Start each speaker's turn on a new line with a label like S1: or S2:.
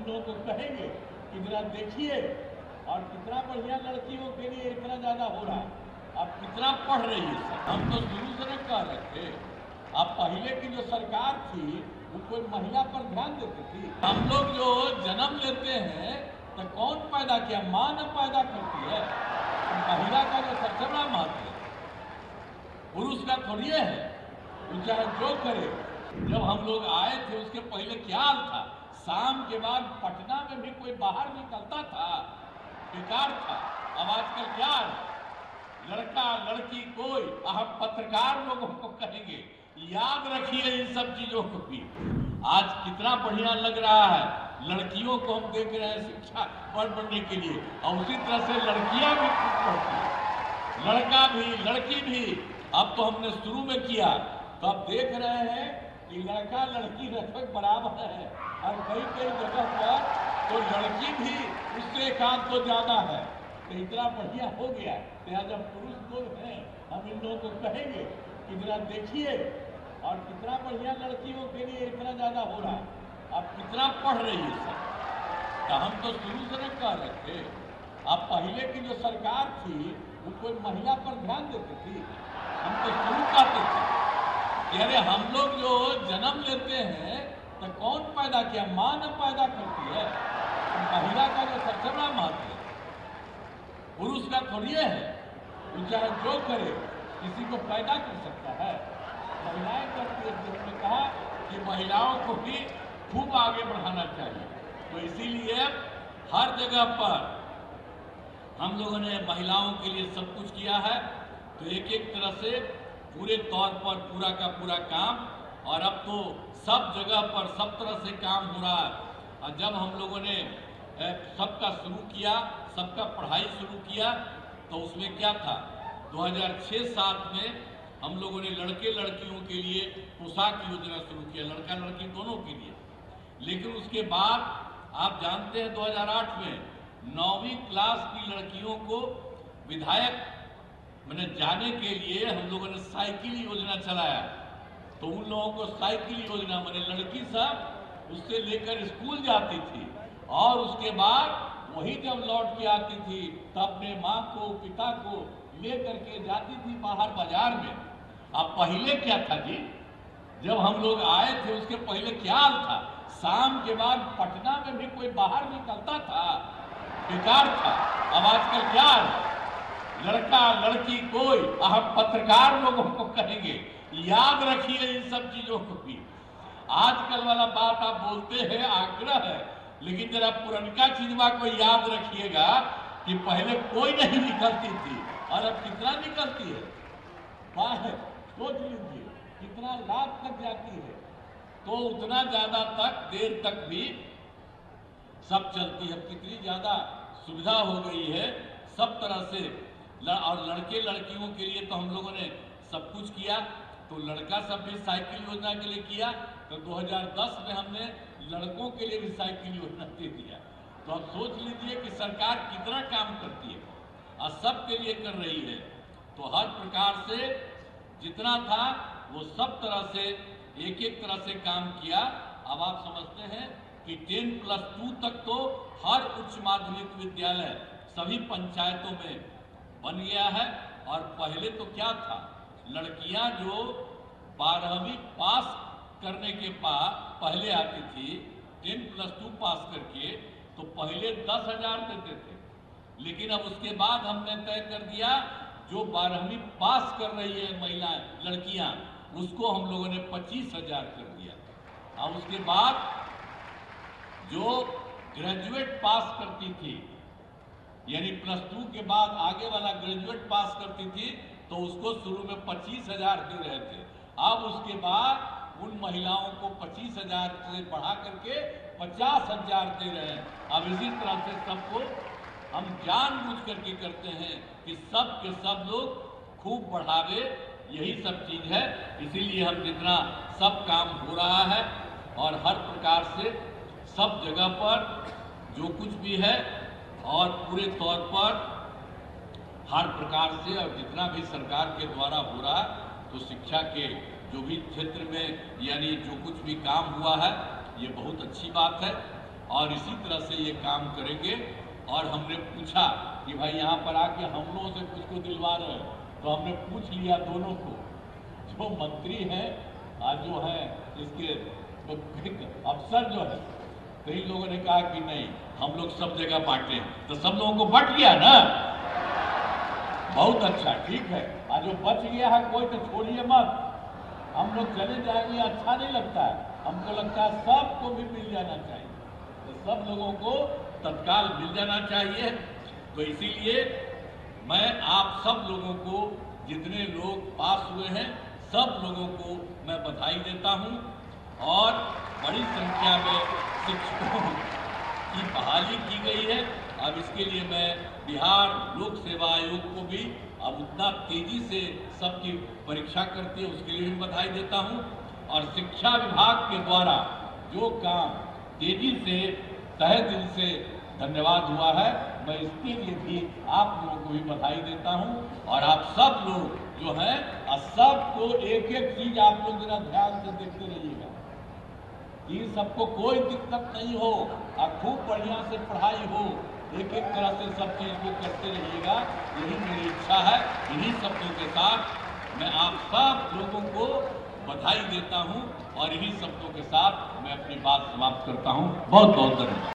S1: इन लोगों को कहेंगे कि जरा देखिए और कितना बढ़िया लड़कियों के लिए इतना ज्यादा हो रहा है, अब कितना पढ़ रही है सब। हम तो शुरू से न कह रहे थे, अब पहले की जो सरकार थी वो कोई महिला पर ध्यान देती थी। हम लोग जो जन्म लेते हैं तो कौन पैदा किया? माँ न पैदा करती है। तो महिला का जो सबसे बड़ा महत्व है, पुरुष का थोड़ी है, वो चाहे जो करे। जब हम लोग आए थे उसके पहले क्या हाल था? शाम के बाद पटना में भी कोई बाहर निकलता था, बेकार था। अब आजकल क्या है? लड़का लड़की कोई, हम पत्रकार लोगों को कहेंगे याद रखिए इन सब चीजों को भी। आज कितना बढ़िया लग रहा है, लड़कियों को हम देख रहे हैं शिक्षा बढ़ने के लिए, और उसी तरह से लड़कियां भी खूब पढ़ती हैं, लड़का भी लड़की भी। अब तो हमने शुरू में किया तो अब देख रहे हैं कि लड़का लड़की लगभग बराबर है, और कई कई जगह पर तो लड़की भी उससे एक आध तो ज्यादा है। तो इतना बढ़िया हो गया। तो जब पुरुष लोग हैं, हम इन लोगों को कहेंगे कि जरा देखिए और कितना बढ़िया लड़कियों के लिए इतना ज्यादा हो रहा है, अब कितना पढ़ रही है सब। तो हम तो शुरू से न कह रहे थे, अब पहले की जो सरकार थी वो कोई महिला पर ध्यान देती थी। हम तो शुरू कहते थे कि अरे हम लोग जो जन्म लेते हैं तो कौन पैदा किया? माँ न पैदा करती है। तो महिला का जो सबसे बड़ा महत्व है, पुरुष का थोड़ी है, वो चाहे जो करे किसी को पैदा कर सकता है, महिलाएं करती है। हमने कहा कि महिलाओं को भी खूब आगे बढ़ाना चाहिए। तो इसीलिए हर जगह पर हम लोगों ने महिलाओं के लिए सब कुछ किया है। तो एक एक तरह से पूरे तौर पर पूरा का पूरा काम, और अब तो सब जगह पर सब तरह से काम हो रहा है। और जब हम लोगों ने सबका शुरू किया, सबका पढ़ाई शुरू किया, तो उसमें क्या था? 2006-07 में हम लोगों ने लड़के लड़कियों के लिए पोशाक योजना शुरू किया, लड़का लड़की दोनों के लिए। लेकिन उसके बाद आप जानते हैं 2008 में 9वीं क्लास की लड़कियों को विधायक मैंने जाने के लिए हम लोगों ने साइकिल योजना चलाया। तो उन लोगों को साइकिल योजना मैंने लड़की सब उससे लेकर स्कूल जाती थी, और उसके बाद वही जब लौट के आती थी तब अपने माँ को पिता को लेकर के जाती थी बाहर बाजार में। अब पहले क्या था जी? जब हम लोग आए थे उसके पहले क्या हाल था? शाम के बाद पटना में भी कोई बाहर निकलता था, बेकार था। अब आजकल क्या है? लड़का लड़की कोई, हम पत्रकार लोगों को कहेंगे याद रखिए इन सब चीजों को भी। आजकल वाला बात आप बोलते हैं, आग्रह है, लेकिन जरा पुरनका चीजवा को याद रखिएगा कि पहले कोई नहीं निकलती थी और अब कितना निकलती है। बाहर सोच लीजिए कितना लाख तक जाती है, तो उतना ज्यादा तक देर तक भी सब चलती है। कितनी ज्यादा सुविधा हो गई है सब तरह से। और लड़के लड़कियों के लिए तो हम लोगों ने सब कुछ किया। तो लड़का सब भी साइकिल योजना के लिए किया, तो 2010 में हमने लड़कों के लिए भी साइकिल योजना दे दिया। तो अब सोच लीजिए कि सरकार कितना काम करती है और सब के लिए कर रही है। तो हर प्रकार से जितना था वो सब तरह से एक एक तरह से काम किया। अब आप समझते हैं कि 10+2 तक तो हर उच्च माध्यमिक विद्यालय सभी पंचायतों में बन गया है। और पहले तो क्या था, लड़कियां जो 12वीं पास करने के बाद पहले आती थी 10+2 पास करके, तो पहले 10,000 देते थे। लेकिन अब उसके बाद हमने तय कर दिया जो 12वीं पास कर रही है महिलाएं लड़कियां, उसको हम लोगों ने 25,000 कर दिया। और उसके बाद जो ग्रेजुएट पास करती थी, यानी +2 के बाद आगे वाला ग्रेजुएट पास करती थी, तो उसको शुरू में 25,000 दे रहे थे। अब उसके बाद उन महिलाओं को 25,000 से बढ़ा करके 50,000 दे रहे हैं। अब इसी तरह से सबको हम जानबूझ करके करते हैं कि सब के सब लोग खूब बढ़ावे, यही सब चीज है। इसीलिए हम जितना सब काम हो रहा है और हर प्रकार से सब जगह पर जो कुछ भी है और पूरे तौर पर हर प्रकार से और जितना भी सरकार के द्वारा हो रहा है, तो शिक्षा के जो भी क्षेत्र में यानी जो कुछ भी काम हुआ है ये बहुत अच्छी बात है। और इसी तरह से ये काम करेंगे। और हमने पूछा कि भाई यहाँ पर आके हम लोगों से कुछ को दिलवा रहे हैं, तो हमने पूछ लिया दोनों को, जो मंत्री हैं और जो है इसके अफसर जो है, कई लोगों ने कहा कि नहीं हम लोग सब जगह बांटे, तो सब लोगों को बट गया ना, बहुत अच्छा, ठीक है। आज जो बच गया है कोई तो छोड़िए मत, हम लोग चले जाएंगे, अच्छा नहीं लगता है, हमको लगता है सबको भी मिल जाना चाहिए, तो सब लोगों को तत्काल मिल जाना चाहिए। तो इसीलिए मैं आप सब लोगों को, जितने लोग पास हुए हैं, सब लोगों को मैं बधाई देता हूं। और बड़ी संख्या में शिक्षकों की बहाली की गई है। अब इसके लिए मैं बिहार लोक सेवा आयोग को भी अब उतना तेजी से सबकी परीक्षा करती है उसके लिए भी बधाई देता हूं। और शिक्षा विभाग के द्वारा जो काम तेजी से तहे दिल से धन्यवाद हुआ है, मैं इसके लिए भी आप लोगों को भी बधाई देता हूं। और आप सब लोग जो हैं, सबको एक एक चीज आप लोग जरा ध्यान से देखते रहिएगा कि सबको कोई दिक्कत नहीं हो और खूब बढ़िया से पढ़ाई हो, एक एक तरह से सब चीज को करते रहिएगा, यही मेरी इच्छा है। इन्हीं शब्दों के साथ मैं आप सब लोगों को बधाई देता हूं और इन्हीं शब्दों के साथ मैं अपनी बात समाप्त करता हूं। बहुत बहुत धन्यवाद।